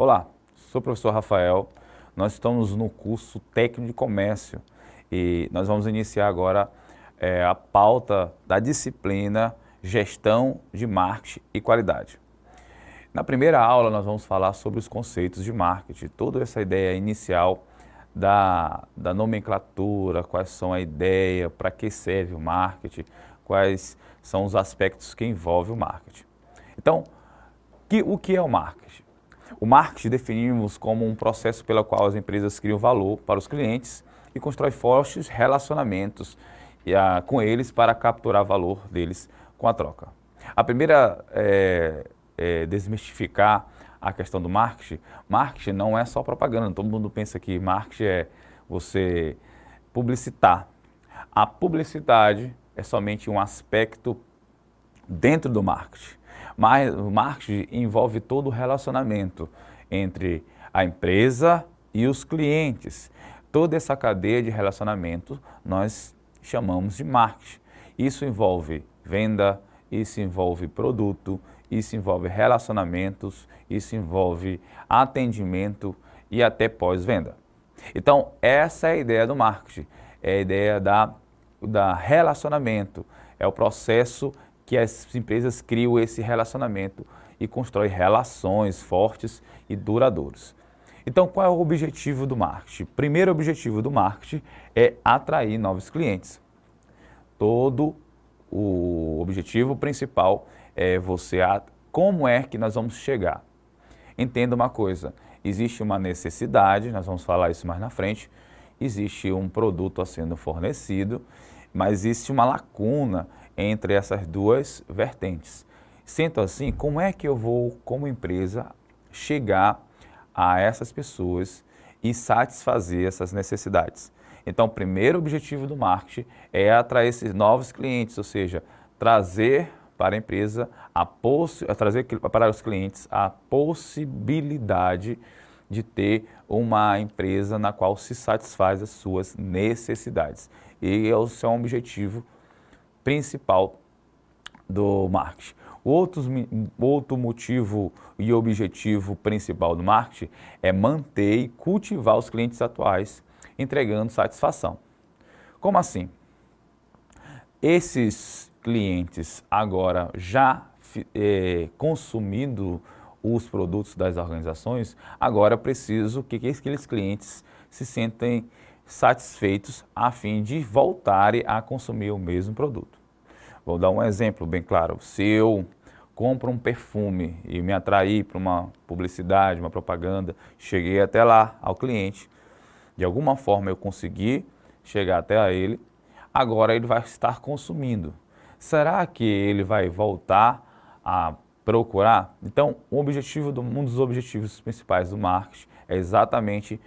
Olá, sou o professor Rafael, nós estamos no curso técnico de comércio e nós vamos iniciar agora a pauta da disciplina Gestão de Marketing e Qualidade. Na primeira aula nós vamos falar sobre os conceitos de marketing, toda essa ideia inicial da nomenclatura, quais são a ideia, para que serve o marketing, quais são os aspectos que envolvem o marketing. Então, o que é o marketing? O marketing definimos como um processo pelo qual as empresas criam valor para os clientes e constrói fortes relacionamentos com eles para capturar valor deles com a troca. A primeira desmistificar a questão do marketing. Marketing não é só propaganda, todo mundo pensa que marketing é você publicitar. A publicidade é somente um aspecto dentro do marketing. Mas o marketing envolve todo o relacionamento entre a empresa e os clientes. Toda essa cadeia de relacionamento nós chamamos de marketing. Isso envolve venda, isso envolve produto, isso envolve relacionamentos, isso envolve atendimento e até pós-venda. Então, essa é a ideia do marketing, é a ideia da relacionamento, é o processo que as empresas criam esse relacionamento e constroem relações fortes e duradouras. Então, qual é o objetivo do marketing? O primeiro objetivo do marketing é atrair novos clientes. Todo o objetivo principal é como é que nós vamos chegar. Entenda uma coisa, existe uma necessidade, nós vamos falar isso mais na frente, existe um produto a sendo fornecido, mas existe uma lacuna entre essas duas vertentes. Sendo assim, como é que eu vou, como empresa, chegar a essas pessoas e satisfazer essas necessidades? Então, o primeiro objetivo do marketing é atrair esses novos clientes, ou seja, trazer para a empresa, trazer para os clientes a possibilidade de ter uma empresa na qual se satisfaz as suas necessidades. E esse é um objetivo principal do marketing. Outro motivo e objetivo principal do marketing é manter e cultivar os clientes atuais, entregando satisfação. Como assim? Esses clientes agora já consumindo os produtos das organizações, agora preciso que aqueles clientes se sentem satisfeitos a fim de voltarem a consumir o mesmo produto. Vou dar um exemplo bem claro. Se eu compro um perfume e me atraí para uma publicidade, uma propaganda, cheguei até lá ao cliente, de alguma forma eu consegui chegar até a ele, agora ele vai estar consumindo. Será que ele vai voltar a procurar? Então, um dos objetivos principais do marketing é exatamente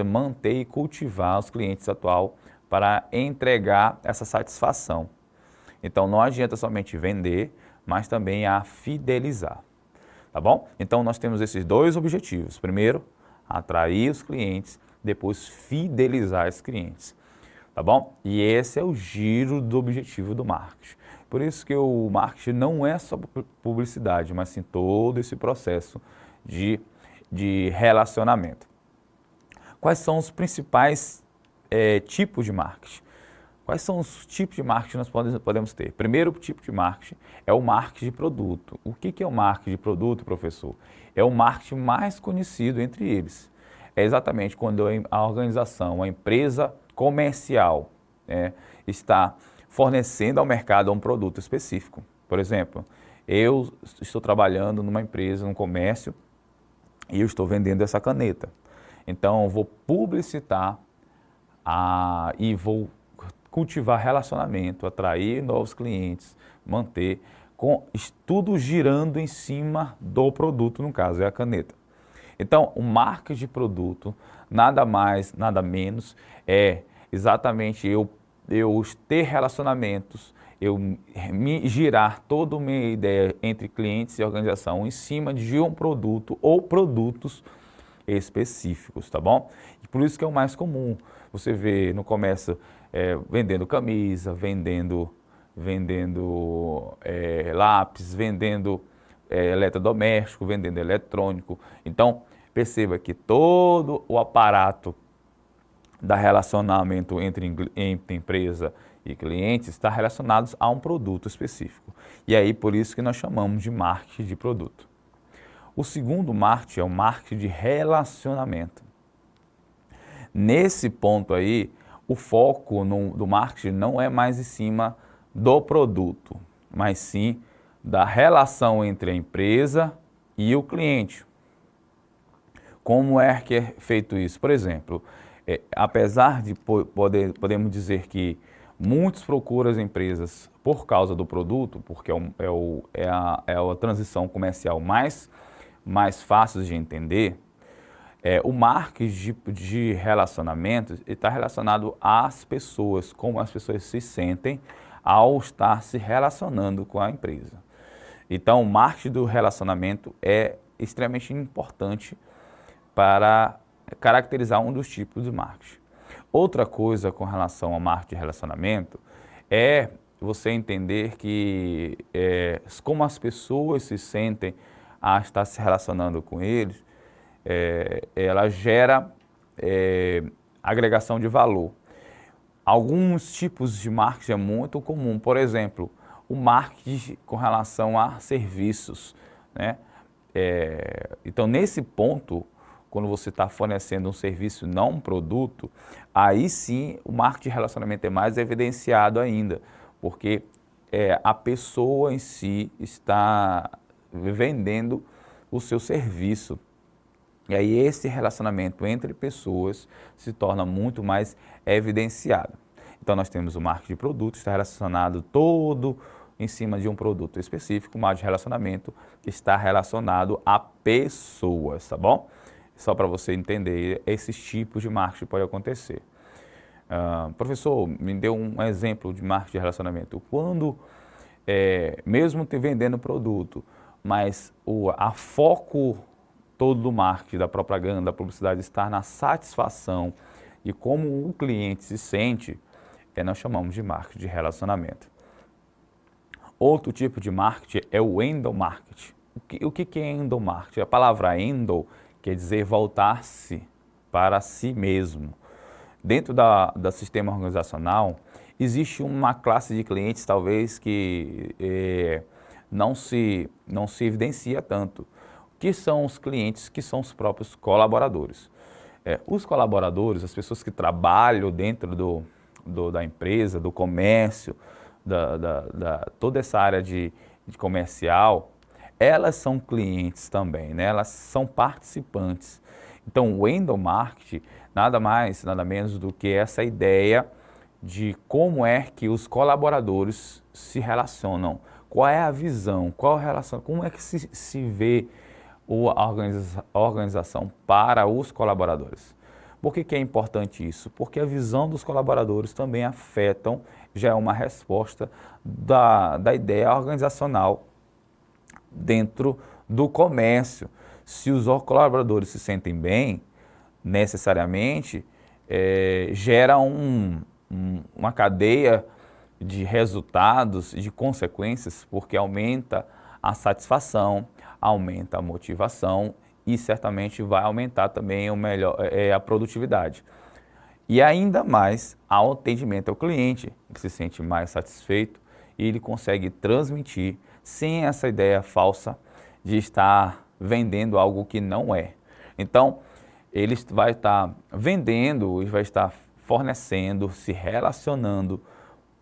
manter e cultivar os clientes atuais para entregar essa satisfação. Então, não adianta somente vender, mas também a fidelizar, tá bom? Então, nós temos esses dois objetivos. Primeiro, atrair os clientes, depois fidelizar os clientes, tá bom? E esse é o giro do objetivo do marketing. Por isso que o marketing não é só publicidade, mas sim todo esse processo de relacionamento. Quais são os principais tipos de marketing? Quais são os tipos de marketing que nós podemos ter? Primeiro tipo de marketing é o marketing de produto. O que é o marketing de produto, professor? É o marketing mais conhecido entre eles. É exatamente quando a organização, a empresa comercial está fornecendo ao mercado um produto específico. Por exemplo, eu estou trabalhando numa empresa, num comércio, e eu estou vendendo essa caneta. Então, eu vou publicitar e vou cultivar relacionamento, atrair novos clientes, manter, tudo girando em cima do produto, no caso é a caneta. Então, o marketing de produto, nada mais, nada menos, é exatamente eu ter relacionamentos, eu me girar toda a minha ideia entre clientes e organização em cima de um produto ou produtos específicos, tá bom? E por isso que é o mais comum. Você vê no comércio vendendo camisa, vendendo lápis, vendendo eletrodoméstico, vendendo eletrônico. Então, Perceba que todo o aparato da relacionamento entre empresa e clientes está relacionado a um produto específico. E aí por isso que nós chamamos de marketing de produto. O segundo marketing é o marketing de relacionamento. Nesse ponto aí, o foco do marketing não é mais em cima do produto, mas sim da relação entre a empresa e o cliente. Como é que é feito isso? Por exemplo, apesar de podemos dizer que muitos procuram as empresas por causa do produto, porque é a transição comercial mais fácil de entender, o marketing de relacionamentos está relacionado às pessoas, como as pessoas se sentem ao estar se relacionando com a empresa. Então, o marketing do relacionamento é extremamente importante para caracterizar um dos tipos de marketing. Outra coisa com relação ao marketing de relacionamento é você entender que como as pessoas se sentem a estar se relacionando com eles, ela gera agregação de valor. Alguns tipos de marketing é muito comum, por exemplo, o marketing com relação a serviços, né? Então, nesse ponto, quando você está fornecendo um serviço, não um produto, aí sim o marketing de relacionamento é mais evidenciado ainda, porque a pessoa em si está vendendo o seu serviço. E aí esse relacionamento entre pessoas se torna muito mais evidenciado. Então nós temos o marketing de produto, está relacionado todo em cima de um produto específico, o marketing de relacionamento está relacionado a pessoas, tá bom? Só para você entender, esses tipos de marketing podem acontecer. Professor, me deu um exemplo de marketing de relacionamento. Quando, mesmo te vendendo produto, mas a foco todo do marketing, da propaganda, da publicidade está na satisfação e como o cliente se sente, nós chamamos de marketing de relacionamento. Outro tipo de marketing é o endomarketing. O que é endomarketing? A palavra endo quer dizer voltar-se para si mesmo. Dentro do sistema organizacional, existe uma classe de clientes, talvez, que não se evidencia tanto, que são os clientes que são os próprios colaboradores. Os colaboradores, as pessoas que trabalham dentro da empresa, do comércio, toda essa área de comercial, elas são clientes também, né? Elas são participantes. Então, o endomarketing nada mais, nada menos do que essa ideia de como é que os colaboradores se relacionam, qual é a visão, qual a relação, como é que se vê a organização para os colaboradores. Por que é importante isso? Porque a visão dos colaboradores também afetam, já é uma resposta da ideia organizacional dentro do comércio. Se os colaboradores se sentem bem, necessariamente, gera uma cadeia de resultados e de consequências, porque aumenta a satisfação, aumenta a motivação e certamente vai aumentar também a produtividade. E ainda mais ao atendimento ao cliente, que se sente mais satisfeito e ele consegue transmitir sem essa ideia falsa de estar vendendo algo que não é. Então, ele vai estar vendendo, ele vai estar fornecendo, se relacionando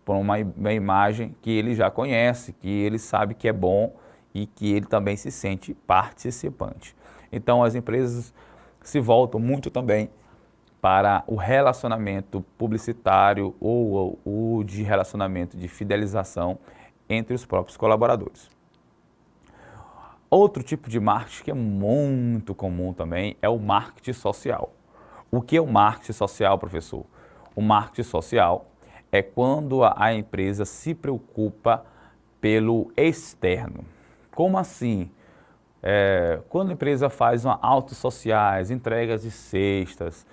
por uma imagem que ele já conhece, que ele sabe que é bom e que ele também se sente participante. Então, as empresas se voltam muito também para o relacionamento publicitário ou o de relacionamento de fidelização entre os próprios colaboradores. Outro tipo de marketing que é muito comum também é o marketing social. O que é o marketing social, professor? O marketing social é quando a empresa se preocupa pelo externo. Como assim? Quando a empresa faz autos sociais, entregas de cestas,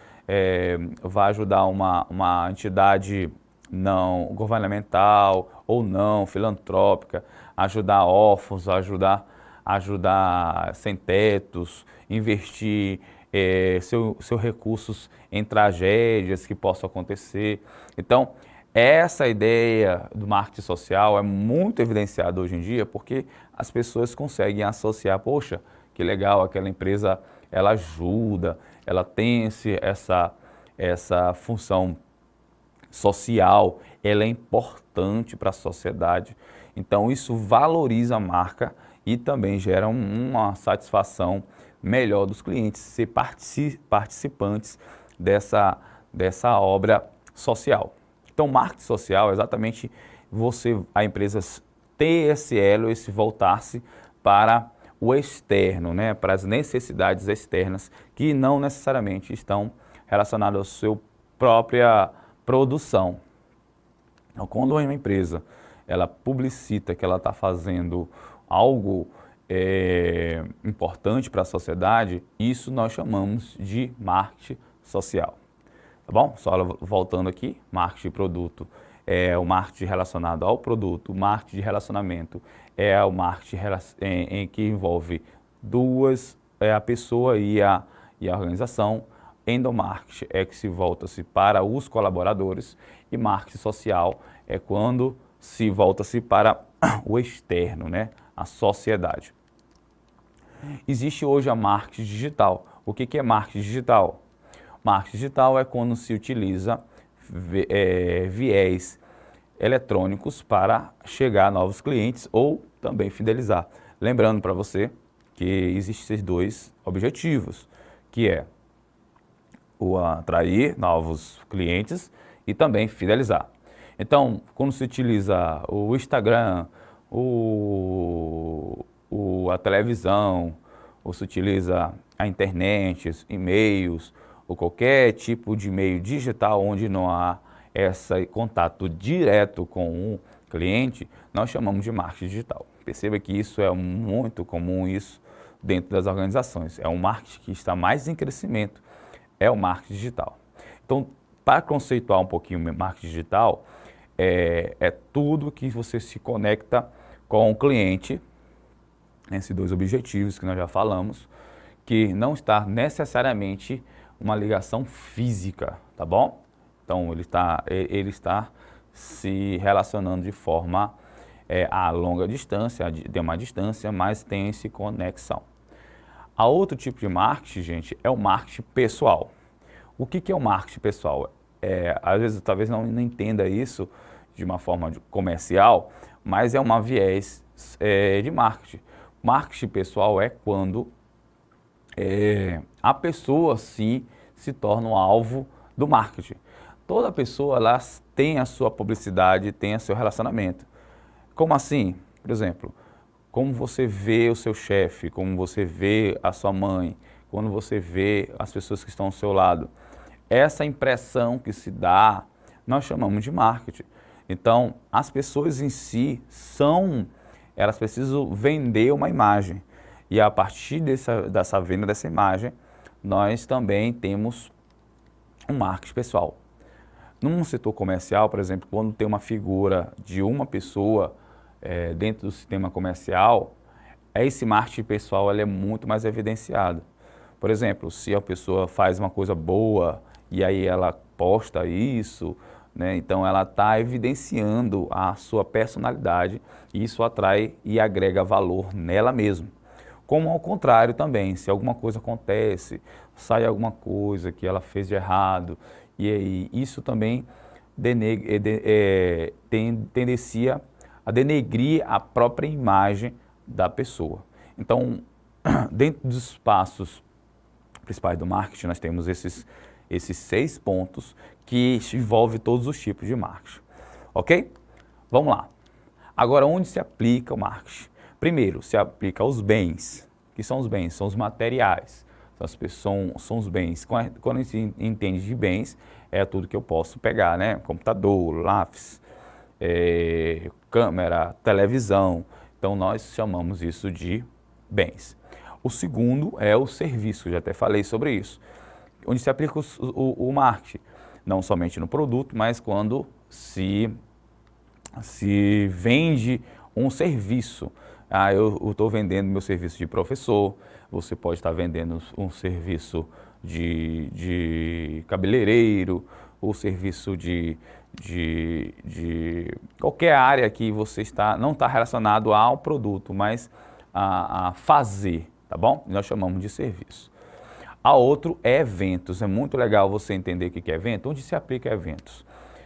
vai ajudar uma entidade não governamental ou não filantrópica, ajudar órfãos, ajudar sem-tetos, investir seus recursos em tragédias que possam acontecer. Então, essa ideia do marketing social é muito evidenciada hoje em dia porque as pessoas conseguem associar, poxa, que legal, aquela empresa, ela ajuda, ela tem essa função social, ela é importante para a sociedade. Então, isso valoriza a marca e também gera uma satisfação melhor dos clientes, ser participantes dessa obra social. Então, marketing social é exatamente a empresa ter esse elo, esse voltar-se para o externo, né, para as necessidades externas que não necessariamente estão relacionadas à sua própria produção. Então, quando uma empresa ela publicita que ela está fazendo algo importante para a sociedade, isso nós chamamos de marketing social. Tá bom? Só voltando aqui, marketing de produto é o marketing relacionado ao produto, o marketing de relacionamento é o marketing em que envolve a pessoa e a organização. Endomarketing é que se volta-se para os colaboradores e marketing social é quando se volta-se para o externo, né? A sociedade. Existe hoje a marketing digital. O que é marketing digital? Marketing digital é quando se utiliza viés eletrônicos para chegar a novos clientes ou também fidelizar. Lembrando para você que existem dois objetivos, que é o atrair novos clientes e também fidelizar. Então, quando se utiliza o Instagram, a televisão, ou se utiliza a internet, e-mails, ou qualquer tipo de meio digital onde não há esse contato direto com o cliente, nós chamamos de marketing digital. Perceba que isso é muito comum isso dentro das organizações. É um marketing que está mais em crescimento, é o marketing digital. Então, para conceituar um pouquinho o marketing digital, é tudo que você se conecta com o cliente, esses dois objetivos que nós já falamos, que não está necessariamente uma ligação física, tá bom? Então, ele está se relacionando de forma a longa distância, de uma distância, mas tem essa conexão. A outro tipo de marketing, gente, é o marketing pessoal. O que é o marketing pessoal? Às vezes, talvez não entenda isso de uma forma comercial, mas é uma viés de marketing. Marketing pessoal é quando a pessoa se torna um alvo do marketing. Toda pessoa ela tem a sua publicidade, tem o seu relacionamento. Como assim? Por exemplo, como você vê o seu chefe, como você vê a sua mãe, quando você vê as pessoas que estão ao seu lado. Essa impressão que se dá, nós chamamos de marketing. Então, as pessoas em si elas precisam vender uma imagem. E a partir dessa venda dessa imagem, nós também temos um marketing pessoal. Num setor comercial, por exemplo, quando tem uma figura de uma pessoa dentro do sistema comercial, esse marketing pessoal ele é muito mais evidenciado. Por exemplo, se a pessoa faz uma coisa boa e aí ela posta isso, né, então ela está evidenciando a sua personalidade e isso atrai e agrega valor nela mesma. Como ao contrário também, se alguma coisa acontece, sai alguma coisa que ela fez de errado, e aí isso também tendencia a denegrir a própria imagem da pessoa. Então, dentro dos passos principais do marketing, nós temos esses 6 pontos que envolvem todos os tipos de marketing. Ok? Vamos lá. Agora, onde se aplica o marketing? Primeiro, se aplica aos bens. O que são os bens? São os materiais. São os bens. Quando a gente entende de bens, é tudo que eu posso pegar, né? Computador, lápis, câmera, televisão. Então, nós chamamos isso de bens. O segundo é o serviço, já até falei sobre isso. Onde se aplica o marketing, não somente no produto, mas quando se vende um serviço. Eu estou vendendo meu serviço de professor, você pode estar vendendo um serviço de cabeleireiro, ou serviço de qualquer área que você não está relacionado ao produto, mas a fazer, tá bom? Nós chamamos de serviço. A outro é eventos. É muito legal você entender o que é evento, onde se aplica eventos.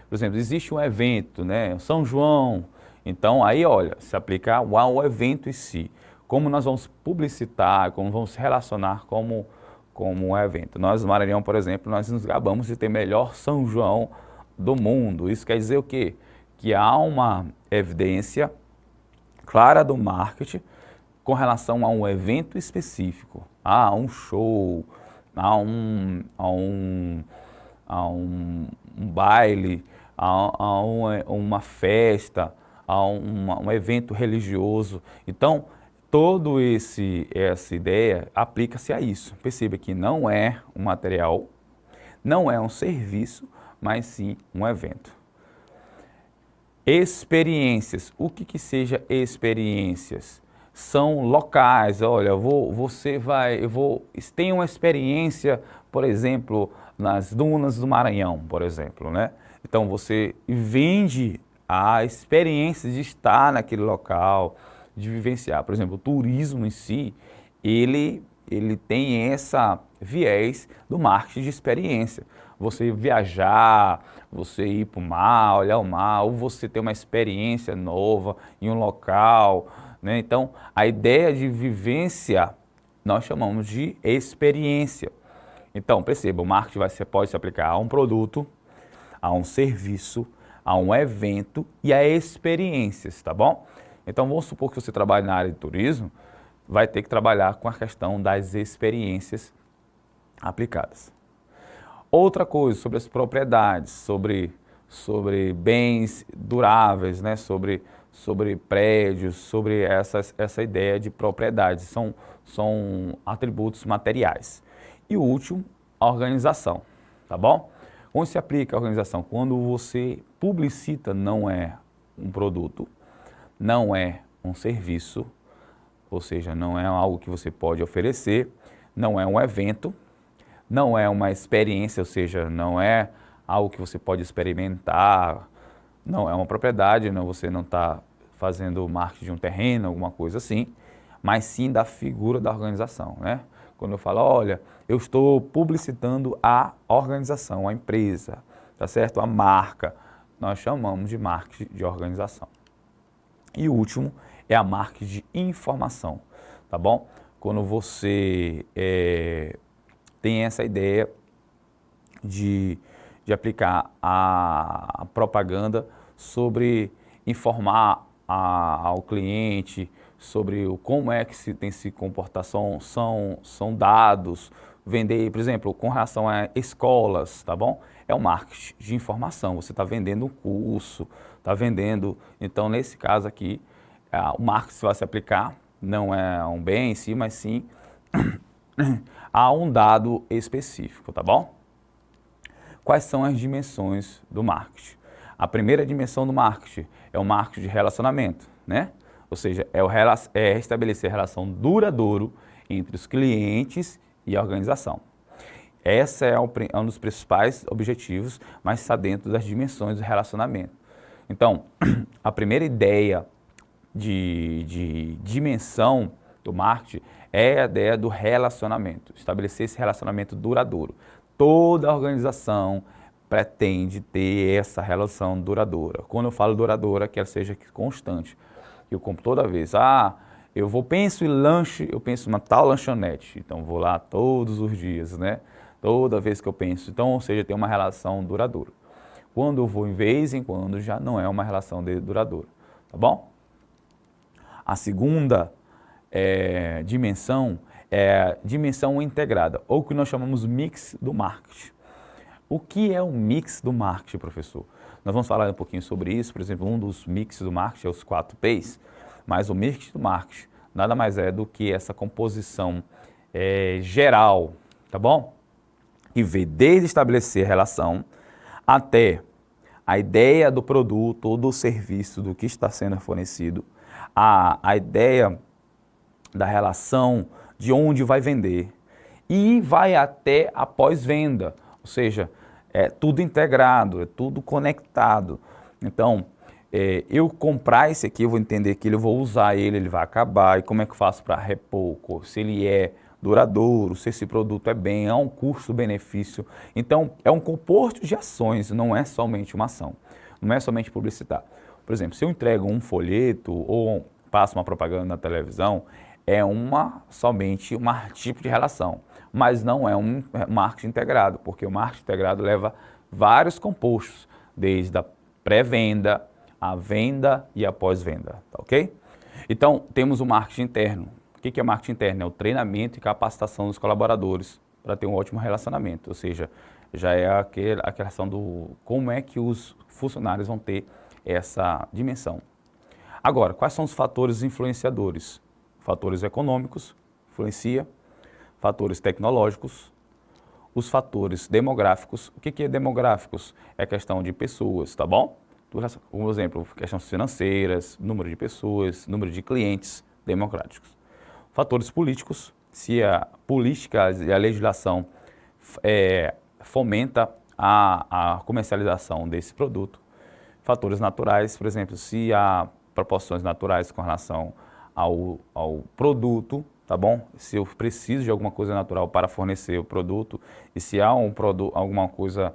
Por exemplo, existe um evento, né? São João. Então, aí, olha, se aplica ao evento em si. Como nós vamos publicitar, como vamos se relacionar como um evento. Nós, no Maranhão, por exemplo, nós nos gabamos de ter melhor São João do mundo. Isso quer dizer o quê? Que há uma evidência clara do marketing com relação a um evento específico, a um show, a um baile, a uma festa, a um evento religioso. Então, toda essa ideia aplica-se a isso. Perceba que não é um material, não é um serviço, mas sim um evento. Experiências. O que seja experiências? São locais. Olha, tem uma experiência, por exemplo, nas dunas do Maranhão, por exemplo, né? Então você vende a experiência de estar naquele local, de vivenciar. Por exemplo, o turismo em si, ele tem essa viés do marketing de experiência. Você viajar, você ir para o mar, olhar o mar, ou você ter uma experiência nova em um local, né? Então, a ideia de vivência nós chamamos de experiência. Então, perceba, o marketing pode se aplicar a um produto, a um serviço, a um evento e a experiências, tá bom? Então, vamos supor que você trabalhe na área de turismo, vai ter que trabalhar com a questão das experiências aplicadas. Outra coisa, sobre as propriedades, sobre bens duráveis, né? sobre prédios, sobre essa ideia de propriedades, são atributos materiais. E o último, a organização, tá bom? Onde se aplica a organização? Quando você publicita, não é um produto, não é um serviço, ou seja, não é algo que você pode oferecer, não é um evento, não é uma experiência, ou seja, não é algo que você pode experimentar, não é uma propriedade, você não está fazendo marketing de um terreno, alguma coisa assim, mas sim da figura da organização, né? Quando eu falo, olha, eu estou publicitando a organização, a empresa, tá certo? A marca, nós chamamos de marketing de organização. E o último é a marketing de informação, tá bom? Quando você tem essa ideia de aplicar a propaganda sobre informar ao cliente sobre como é que se tem se comportar, são dados, vender, por exemplo, com relação a escolas, tá bom? É o marketing de informação, você está vendendo um curso, está vendendo, então nesse caso aqui, o marketing vai se aplicar, não é um bem em si, mas sim a um dado específico, tá bom? Quais são as dimensões do marketing? A primeira dimensão do marketing é o marketing de relacionamento, né? Ou seja, é estabelecer relação duradoura entre os clientes e a organização. Esse é um dos principais objetivos, mas está dentro das dimensões do relacionamento. Então, a primeira ideia de dimensão do marketing é a ideia do relacionamento, estabelecer esse relacionamento duradouro. Toda organização pretende ter essa relação duradoura. Quando eu falo duradoura, que ela seja constante. Eu compro toda vez, penso em lanche, eu penso numa tal lanchonete, então vou lá todos os dias, né? Toda vez que eu penso, então, ou seja, tem uma relação duradoura. Quando eu vou em vez em quando, já não é uma relação duradoura, tá bom? A segunda dimensão é a dimensão integrada, ou o que nós chamamos mix do marketing. O que é o mix do marketing, professor? Nós vamos falar um pouquinho sobre isso, por exemplo, um dos mix do marketing é os 4 P's, mas o mix do marketing nada mais é do que essa composição geral, tá bom? Que vê desde estabelecer a relação até a ideia do produto ou do serviço do que está sendo fornecido, a ideia da relação de onde vai vender e vai até a pós-venda, ou seja, é tudo integrado, é tudo conectado. Então, eu comprar esse aqui, eu vou entender que eu vou usar ele, ele vai acabar, e como é que eu faço para repor, se ele é duradouro, se esse produto é bem, é um custo-benefício. Então, é um composto de ações, não é somente uma ação, não é somente publicitar. Por exemplo, se eu entrego um folheto ou passo uma propaganda na televisão, é somente um tipo de relação, mas não é um marketing integrado, porque o marketing integrado leva vários compostos, desde a pré-venda, a venda e a pós-venda, tá ok? Então, temos o marketing interno. O que é marketing interno? É o treinamento e capacitação dos colaboradores para ter um ótimo relacionamento, ou seja, já é aquela questão do como é que os funcionários vão ter essa dimensão. Agora, quais são os fatores influenciadores? Fatores econômicos, influencia, fatores tecnológicos, os fatores demográficos. O que é demográficos? É questão de pessoas, tá bom? Por exemplo, questões financeiras, número de pessoas, número de clientes democráticos. Fatores políticos, se a política e a legislação fomenta a comercialização desse produto. Fatores naturais, por exemplo, se há proporções naturais com relação ao produto, tá bom? Se eu preciso de alguma coisa natural para fornecer o produto e se há alguma coisa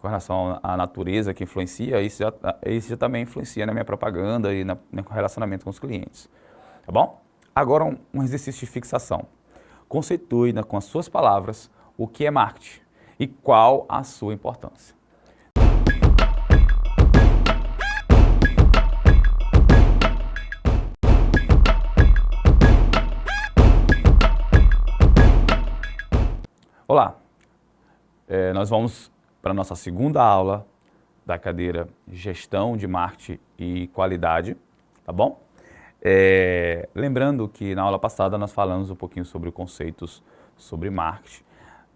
com relação à natureza que influencia, isso já também influencia na minha propaganda e no relacionamento com os clientes, tá bom? Agora um exercício de fixação. Conceitue com as suas palavras o que é marketing e qual a sua importância. Olá, nós vamos para a nossa segunda aula da cadeira Gestão de Marketing e Qualidade, tá bom? Lembrando que na aula passada nós falamos um pouquinho sobre conceitos sobre marketing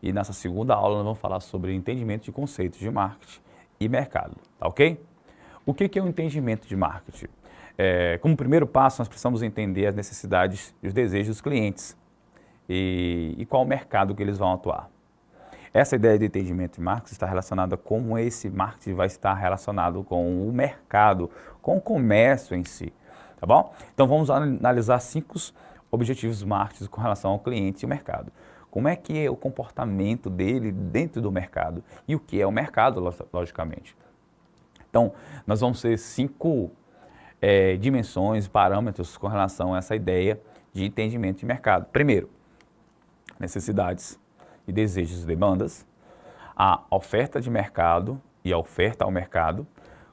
e nessa segunda aula nós vamos falar sobre entendimento de conceitos de marketing e mercado, tá ok? O que é o entendimento de marketing? Como primeiro passo, nós precisamos entender as necessidades e os desejos dos clientes e qual o mercado que eles vão atuar. Essa ideia de entendimento de marketing está relacionada com como esse marketing vai estar relacionado com o mercado, com o comércio em si, tá bom? Então vamos analisar 5 objetivos do marketing com relação ao cliente e o mercado. Como é que é o comportamento dele dentro do mercado e o que é o mercado, logicamente. Então, nós vamos ter 5 dimensões, parâmetros com relação a essa ideia de entendimento de mercado. Primeiro, necessidades e desejos e demandas, a oferta de mercado e a oferta ao mercado,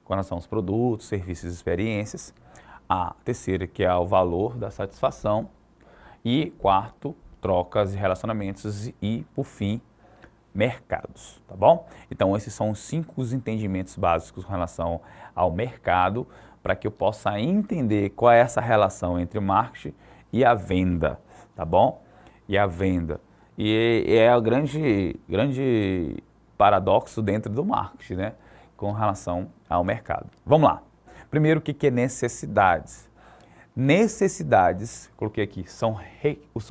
com relação aos produtos, serviços e experiências. A terceira, que é o valor da satisfação. E quarto, trocas e relacionamentos e, por fim, mercados, tá bom? Então, esses são os 5 entendimentos básicos com relação ao mercado, para que eu possa entender qual é essa relação entre o marketing e a venda, tá bom? E a venda. E é o grande paradoxo dentro do marketing, né? Com relação ao mercado. Vamos lá. Primeiro, o que é necessidades? Necessidades, coloquei aqui, são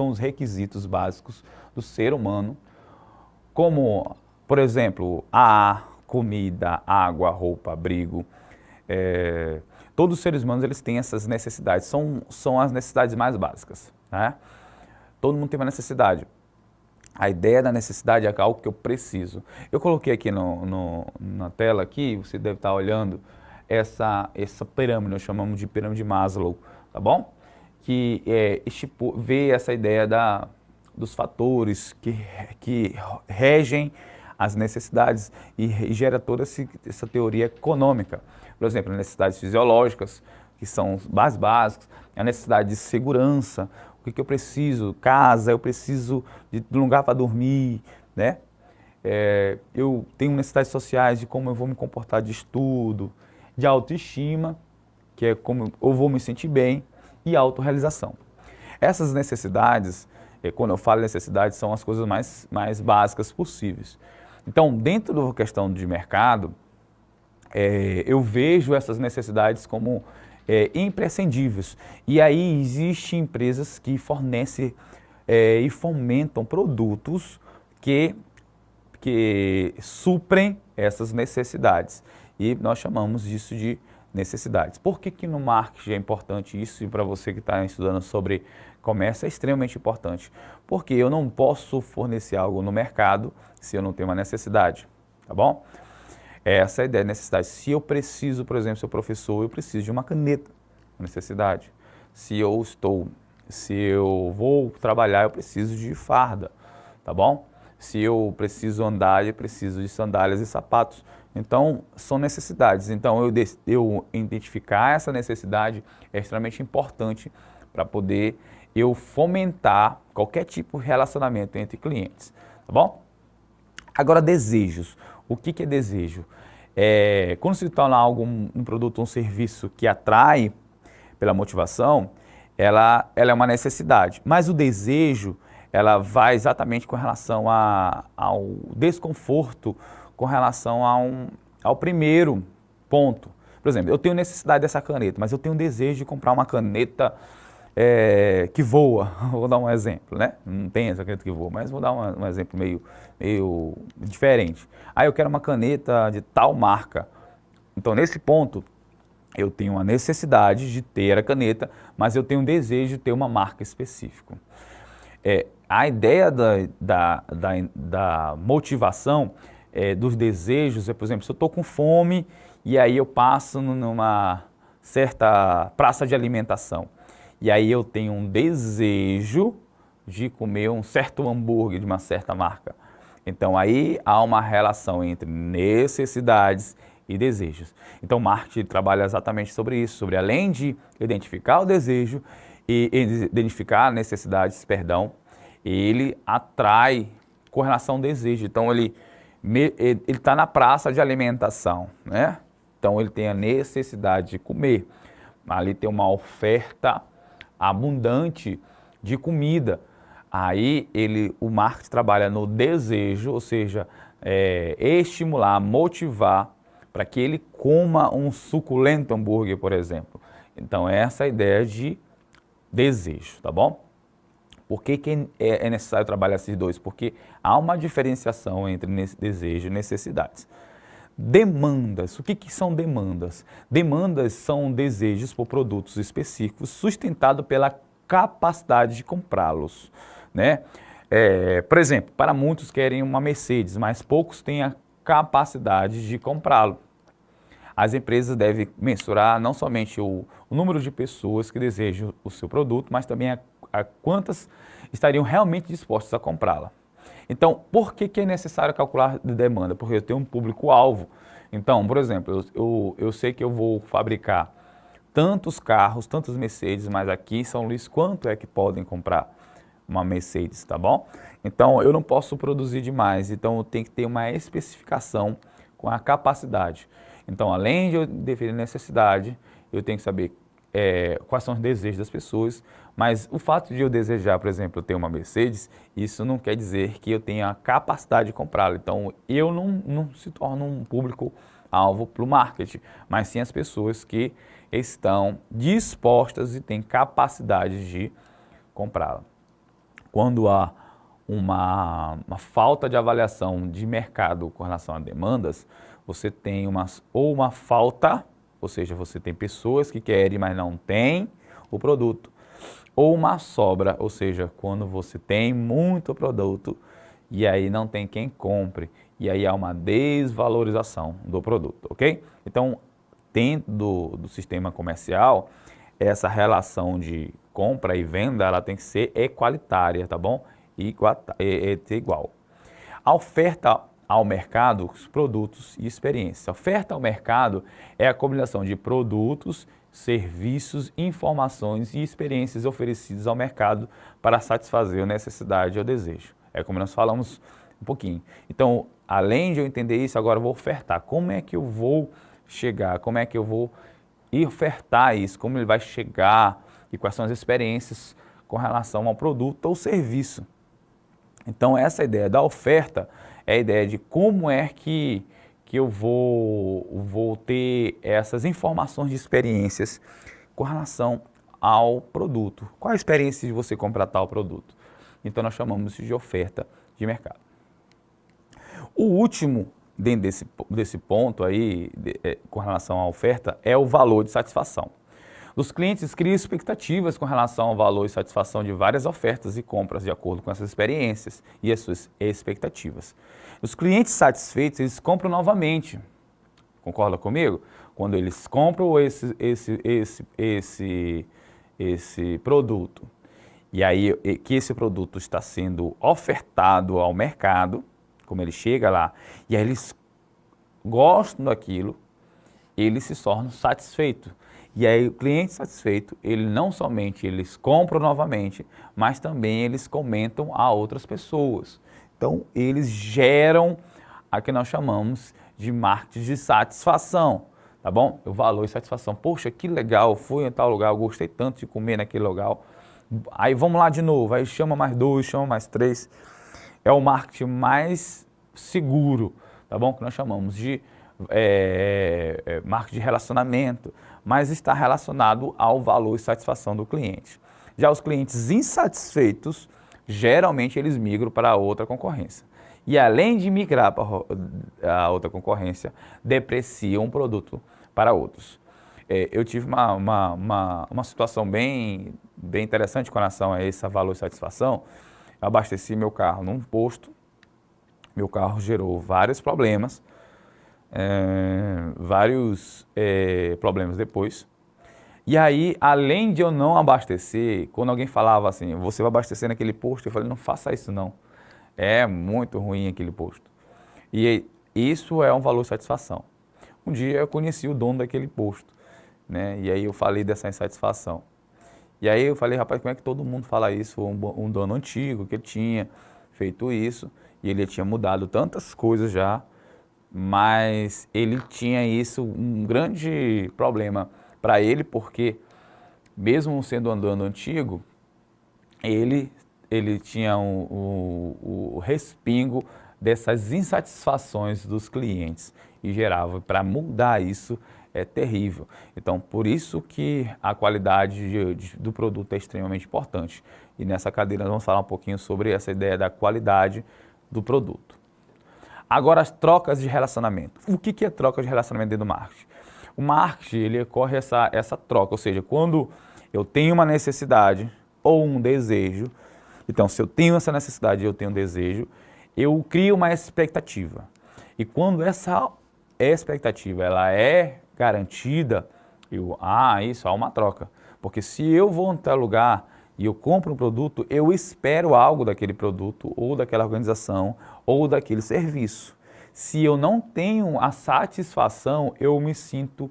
os requisitos básicos do ser humano, como, por exemplo, ar, comida, água, roupa, abrigo. Todos os seres humanos eles têm essas necessidades, são as necessidades mais básicas, né? Todo mundo tem uma necessidade. A ideia da necessidade é algo que eu preciso. Eu coloquei aqui na tela, aqui, você deve estar olhando, essa pirâmide, nós chamamos de pirâmide Maslow, tá bom? Que vê essa ideia dos fatores que regem as necessidades e gera toda essa teoria econômica. Por exemplo, necessidades fisiológicas, que são mais básicas, a necessidade de segurança, o que eu preciso, casa, eu preciso de um lugar para dormir, né? Eu tenho necessidades sociais de como eu vou me comportar de estudo, de autoestima, que é como eu vou me sentir bem, e autorrealização. Essas necessidades, quando eu falo necessidades, são as coisas mais básicas possíveis. Então, dentro da questão de mercado, eu vejo essas necessidades como imprescindíveis. E aí existem empresas que fornecem e fomentam produtos que suprem essas necessidades. E nós chamamos isso de necessidades. Por que no marketing é importante isso? E para você que está estudando sobre comércio é extremamente importante. Porque eu não posso fornecer algo no mercado se eu não tenho uma necessidade, tá bom? Essa é a ideia de necessidade. Se eu preciso, por exemplo, ser professor, eu preciso de uma caneta, uma necessidade. Se eu vou trabalhar, eu preciso de farda, tá bom? Se eu preciso andar, eu preciso de sandálias e sapatos. Então, são necessidades. Então, eu identificar essa necessidade é extremamente importante para poder eu fomentar qualquer tipo de relacionamento entre clientes, tá bom? Agora, desejos. O que é desejo? Quando se torna algo, um produto, um serviço que atrai pela motivação, ela é uma necessidade. Mas o desejo, ela vai exatamente com relação ao desconforto, com relação ao primeiro ponto. Por exemplo, eu tenho necessidade dessa caneta, mas eu tenho desejo de comprar uma caneta que voa. Vou dar um exemplo, né? Não tem essa caneta que voa, mas vou dar um exemplo meio diferente. Aí eu quero uma caneta de tal marca. Então, nesse ponto, eu tenho uma necessidade de ter a caneta, mas eu tenho um desejo de ter uma marca específica. A ideia da motivação, dos desejos, por exemplo, se eu estou com fome e aí eu passo numa certa praça de alimentação e aí eu tenho um desejo de comer um certo hambúrguer de uma certa marca. Então aí há uma relação entre necessidades e desejos. Então o marketing trabalha exatamente sobre isso, sobre além de identificar o desejo e identificar necessidades, ele atrai com relação ao desejo. Então ele está na praça de alimentação, né? Então ele tem a necessidade de comer. Ali tem uma oferta abundante de comida. Aí o marketing trabalha no desejo, ou seja, estimular, motivar para que ele coma um suculento hambúrguer, por exemplo. Então essa é a ideia de desejo, tá bom? Por que é necessário trabalhar esses dois? Porque há uma diferenciação entre desejo e necessidades. Demandas. O que são demandas? Demandas são desejos por produtos específicos sustentados pela capacidade de comprá-los, né? Por exemplo, para muitos querem uma Mercedes, mas poucos têm a capacidade de comprá-lo. As empresas devem mensurar não somente o número de pessoas que desejam o seu produto, mas também a quantas estariam realmente dispostas a comprá-la. Então, por que é necessário calcular de demanda? Porque eu tenho um público-alvo. Então, por exemplo, eu sei que eu vou fabricar tantos carros, tantos Mercedes, mas aqui em São Luís, quanto é que podem comprar uma Mercedes, tá bom? Então, eu não posso produzir demais, então eu tenho que ter uma especificação com a capacidade. Então, além de eu definir necessidade, eu tenho que saber quais são os desejos das pessoas, mas o fato de eu desejar, por exemplo, ter uma Mercedes, isso não quer dizer que eu tenha a capacidade de comprá-la. Então, eu não se torno um público-alvo para o marketing, mas sim as pessoas que estão dispostas e têm capacidade de comprá-la. Quando há uma falta de avaliação de mercado com relação a demandas, você tem uma falta, ou seja, você tem pessoas que querem, mas não têm o produto, ou uma sobra, ou seja, quando você tem muito produto e aí não tem quem compre, e aí há uma desvalorização do produto, ok? Então, dentro do sistema comercial, essa relação de compra e venda, ela tem que ser equalitária, tá bom? Igual. A oferta ao mercado, os produtos e experiências. A oferta ao mercado é a combinação de produtos, serviços, informações e experiências oferecidas ao mercado para satisfazer a necessidade ou desejo. É como nós falamos um pouquinho. Então, além de eu entender isso, agora eu vou ofertar. Como é que eu vou chegar? Como é que eu vou ofertar isso? Como ele vai chegar? E quais são as experiências com relação ao produto ou serviço? Então, essa ideia da oferta é a ideia de como é que que eu vou ter essas informações de experiências com relação ao produto. Qual a experiência de você comprar tal produto? Então nós chamamos isso de oferta de mercado. O último dentro desse ponto aí, com relação à oferta, é o valor de satisfação. Os clientes criam expectativas com relação ao valor e satisfação de várias ofertas e compras de acordo com essas experiências e as suas expectativas. Os clientes satisfeitos, eles compram novamente. Concorda comigo? Quando eles compram esse produto, e aí que esse produto está sendo ofertado ao mercado, como ele chega lá, e aí eles gostam daquilo, eles se tornam satisfeitos. E aí o cliente satisfeito, ele não somente eles compram novamente, mas também eles comentam a outras pessoas. Então eles geram a que nós chamamos de marketing de satisfação, tá bom? O valor e satisfação. Poxa, que legal, fui em tal lugar, eu gostei tanto de comer naquele lugar. Aí vamos lá de novo, aí chama mais 2, chama mais 3. É o marketing mais seguro, tá bom? Que nós chamamos de marketing de relacionamento, mas está relacionado ao valor e satisfação do cliente. Já os clientes insatisfeitos, geralmente eles migram para outra concorrência. E além de migrar para a outra concorrência, depreciam um produto para outros. Eu tive uma situação bem interessante com relação a esse valor e satisfação. Eu abasteci meu carro num posto, meu carro gerou vários problemas, problemas depois. E aí, além de eu não abastecer, quando alguém falava assim, você vai abastecer naquele posto, eu falei, não faça isso não. É muito ruim aquele posto. E isso é um valor de satisfação. Um dia eu conheci o dono daquele posto, né? E aí eu falei dessa insatisfação. E aí eu falei, rapaz, como é que todo mundo fala isso? Foi um dono antigo que ele tinha feito isso, e ele tinha mudado tantas coisas já, mas ele tinha isso, um grande problema para ele, porque mesmo sendo um dono antigo, ele tinha o respingo dessas insatisfações dos clientes e gerava, para mudar isso, é terrível. Então, por isso que a qualidade do produto é extremamente importante. E nessa cadeira nós vamos falar um pouquinho sobre essa ideia da qualidade do produto. Agora, as trocas de relacionamento. O que é troca de relacionamento dentro do marketing? O marketing, ele ocorre essa troca, ou seja, quando eu tenho uma necessidade ou um desejo, então se eu tenho essa necessidade e eu tenho um desejo, eu crio uma expectativa. E quando essa expectativa ela é garantida, isso há uma troca. Porque se eu vou em tal lugar e eu compro um produto, eu espero algo daquele produto, ou daquela organização, ou daquele serviço. Se eu não tenho a satisfação, eu me sinto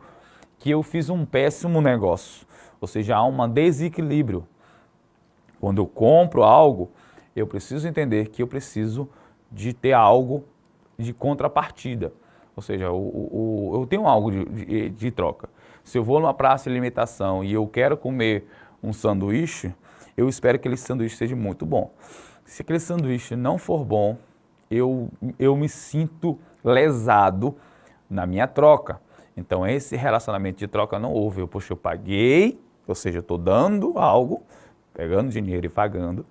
que eu fiz um péssimo negócio. Ou seja, há um desequilíbrio. Quando eu compro algo, eu preciso entender que eu preciso de ter algo de contrapartida. Ou seja, eu tenho algo de troca. Se eu vou numa praça de alimentação e eu quero comer um sanduíche, eu espero que aquele sanduíche seja muito bom. Se aquele sanduíche não for bom, eu me sinto lesado na minha troca. Então, esse relacionamento de troca não houve. Poxa, eu paguei, ou seja, eu estou dando algo, pegando dinheiro e pagando,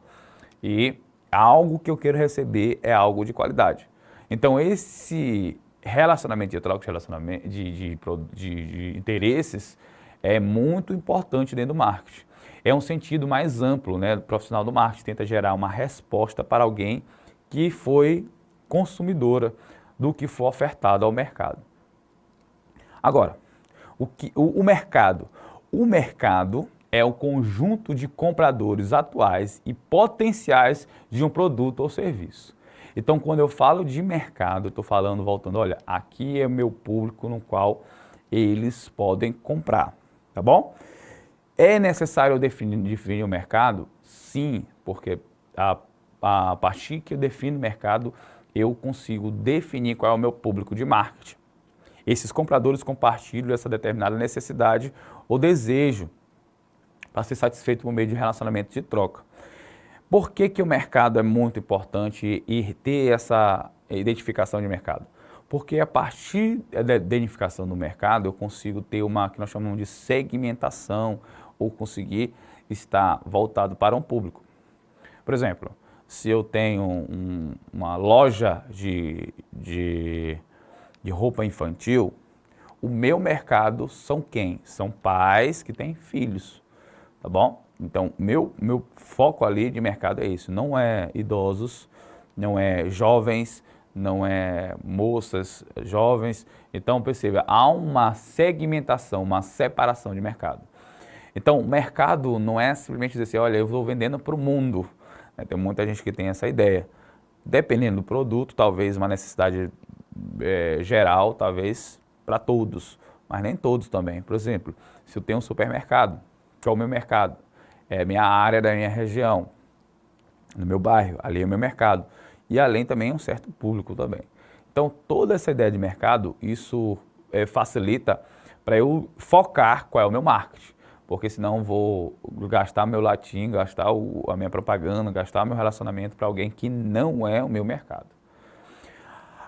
e algo que eu quero receber é algo de qualidade. Então, esse relacionamento de troca, de interesses, é muito importante dentro do marketing. É um sentido mais amplo, né? O profissional do marketing tenta gerar uma resposta para alguém que foi consumidora do que foi ofertado ao mercado. Agora, o mercado? O mercado é o conjunto de compradores atuais e potenciais de um produto ou serviço. Então, quando eu falo de mercado, eu estou falando, voltando, olha, aqui é o meu público no qual eles podem comprar, tá bom? É necessário definir o mercado? Sim, porque a partir que eu defino o mercado, eu consigo definir qual é o meu público de marketing. Esses compradores compartilham essa determinada necessidade ou desejo para ser satisfeito por meio de relacionamento de troca. Por que o mercado é muito importante e ter essa identificação de mercado? Porque a partir da identificação do mercado, eu consigo ter uma que nós chamamos de segmentação, ou conseguir estar voltado para um público. Por exemplo, se eu tenho uma loja de roupa infantil, o meu mercado são quem? São pais que têm filhos, tá bom? Então, meu foco ali de mercado é isso, não é idosos, não é jovens, não é moças jovens. Então, perceba, há uma segmentação, uma separação de mercado. Então, o mercado não é simplesmente dizer assim, olha, eu estou vendendo para o mundo. Tem muita gente que tem essa ideia. Dependendo do produto, talvez uma necessidade geral, talvez para todos, mas nem todos também. Por exemplo, se eu tenho um supermercado, que é o meu mercado, é minha área da minha região, no meu bairro, ali é o meu mercado. E além também um certo público também. Então, toda essa ideia de mercado, isso facilita para eu focar qual é o meu marketing. Porque senão eu vou gastar meu latim, gastar a minha propaganda, gastar meu relacionamento para alguém que não é o meu mercado.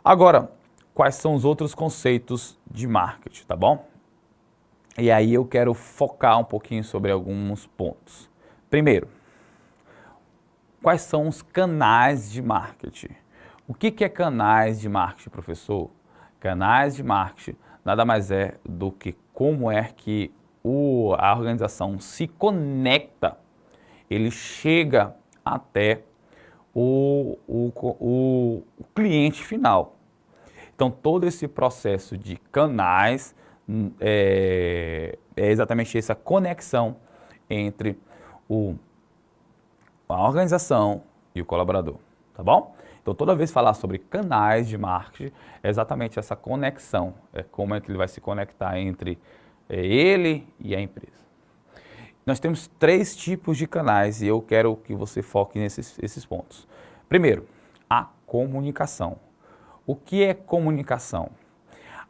Agora, quais são os outros conceitos de marketing, tá bom? E aí eu quero focar um pouquinho sobre alguns pontos. Primeiro, quais são os canais de marketing? O que é canais de marketing, professor? Canais de marketing nada mais é do que como é que a organização se conecta, ele chega até o cliente final. Então, todo esse processo de canais é exatamente essa conexão entre a organização e o colaborador, tá bom? Então, toda vez que falar sobre canais de marketing, é exatamente essa conexão, é como é que ele vai se conectar entre ele e a empresa. Nós temos 3 tipos de canais e eu quero que você foque nesses pontos. Primeiro, a comunicação. O que é comunicação?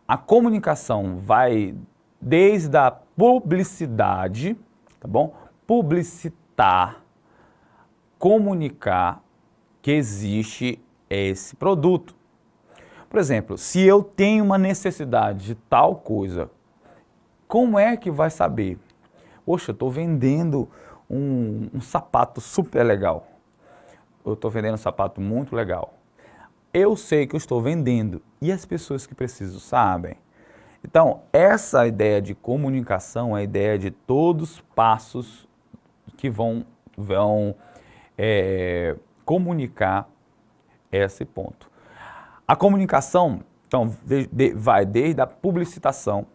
A comunicação vai desde a publicidade, tá bom? Publicitar, comunicar que existe esse produto. Por exemplo, se eu tenho uma necessidade de tal coisa, como é que vai saber? Poxa, eu estou vendendo um sapato super legal. Eu estou vendendo um sapato muito legal. Eu sei que eu estou vendendo e as pessoas que precisam sabem. Então, essa ideia de comunicação é a ideia de todos os passos que vão comunicar esse ponto. A comunicação, então, vai desde a publicitação,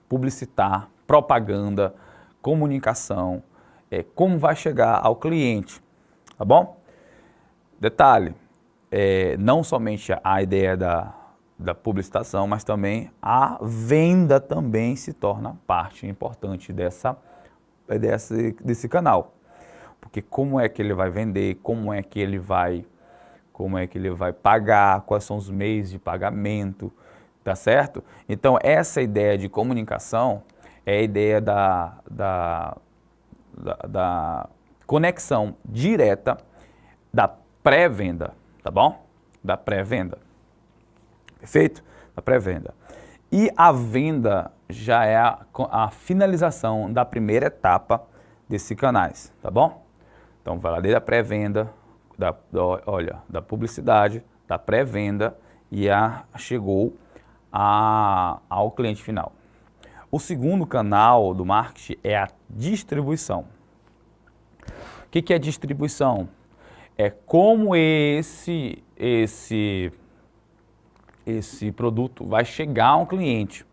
publicitar, propaganda, comunicação, como vai chegar ao cliente, tá bom? Detalhe, não somente a ideia da publicitação, mas também a venda também se torna parte importante desse canal. Porque como é que ele vai vender, como é que ele vai pagar, quais são os meios de pagamento, tá certo? Então, essa ideia de comunicação é a ideia da conexão direta da pré-venda, tá bom? Da pré-venda. Perfeito? Da pré-venda. E a venda já é a finalização da primeira etapa desses canais, tá bom? Então, vai lá desde a pré-venda, da publicidade, da pré-venda e chegou ao cliente final. O segundo canal do marketing é a distribuição. O que é distribuição? É como esse produto vai chegar ao cliente.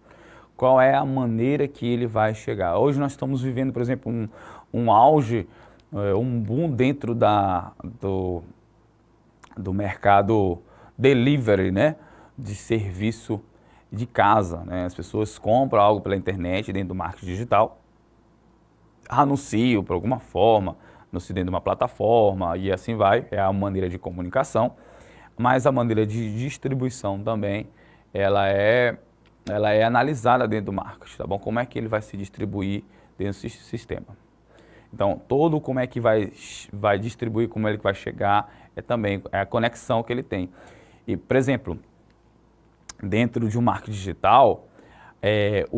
Qual é a maneira que ele vai chegar? Hoje nós estamos vivendo, por exemplo, um auge, um boom dentro do mercado delivery, né? De serviço de casa, né? As pessoas compram algo pela internet dentro do marketing digital, anunciam por alguma forma, anunciam dentro de uma plataforma e assim vai, é a maneira de comunicação, mas a maneira de distribuição também, ela é analisada dentro do marketing, tá bom? Como é que ele vai se distribuir dentro desse sistema. Então, como é que vai distribuir, como ele vai chegar, também a conexão que ele tem. E, por exemplo, dentro de um marketing digital,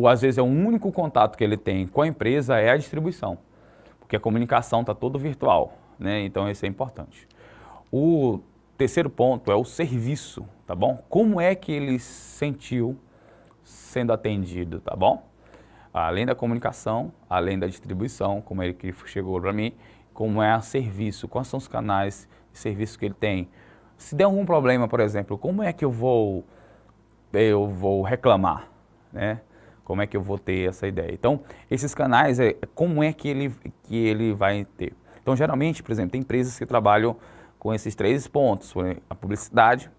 às vezes é o único contato que ele tem com a empresa é a distribuição, porque a comunicação está toda virtual, né? Então isso é importante. O terceiro ponto é o serviço, tá bom? Como é que ele se sentiu sendo atendido, tá bom? Além da comunicação, além da distribuição, como ele que chegou para mim, como é o serviço, quais são os canais de serviço que ele tem. Se der algum problema, por exemplo, como é que eu vou reclamar, né? Como é que eu vou ter essa ideia? Então, esses canais, como é que ele vai ter? Então, geralmente, por exemplo, tem empresas que trabalham com esses três pontos, a publicidade,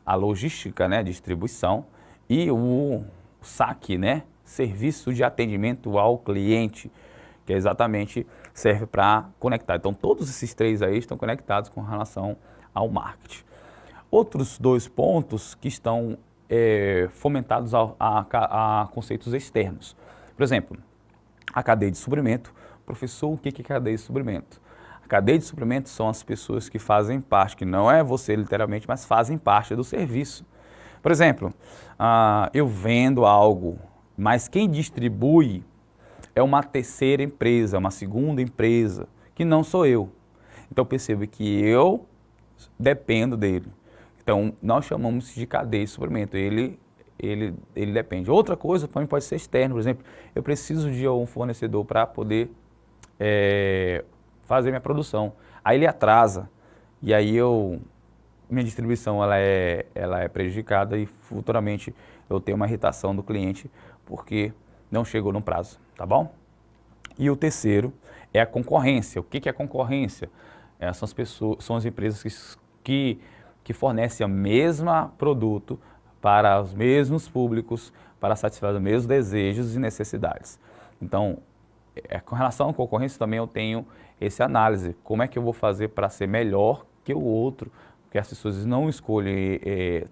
a logística, né, distribuição e o SAC, né, serviço de atendimento ao cliente, que exatamente serve para conectar. Então, todos esses três aí estão conectados com relação ao marketing. Outros dois pontos que estão fomentados a conceitos externos. Por exemplo, a cadeia de suprimento. Professor, o que é cadeia de suprimento? A cadeia de suprimento são as pessoas que fazem parte, que não é você literalmente, mas fazem parte do serviço. Por exemplo, eu vendo algo, mas quem distribui é uma terceira empresa, uma segunda empresa, que não sou eu. Então perceba que eu dependo dele. Então nós chamamos de cadeia de suprimento, ele depende. Outra coisa também pode ser externo, por exemplo, eu preciso de um fornecedor para poder fazer minha produção. Aí ele atrasa e aí minha distribuição ela é prejudicada e futuramente eu tenho uma irritação do cliente porque não chegou no prazo, tá bom? E o terceiro é a concorrência. O que é a concorrência? São as empresas que fornecem o mesmo produto para os mesmos públicos, para satisfazer os mesmos desejos e necessidades. Então, com relação à concorrência também eu tenho essa análise. Como é que eu vou fazer para ser melhor que o outro? Porque as pessoas não escolhem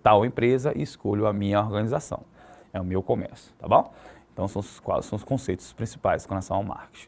tal empresa e escolhem a minha organização. É o meu comércio, tá bom? Então, são os conceitos principais com relação ao marketing.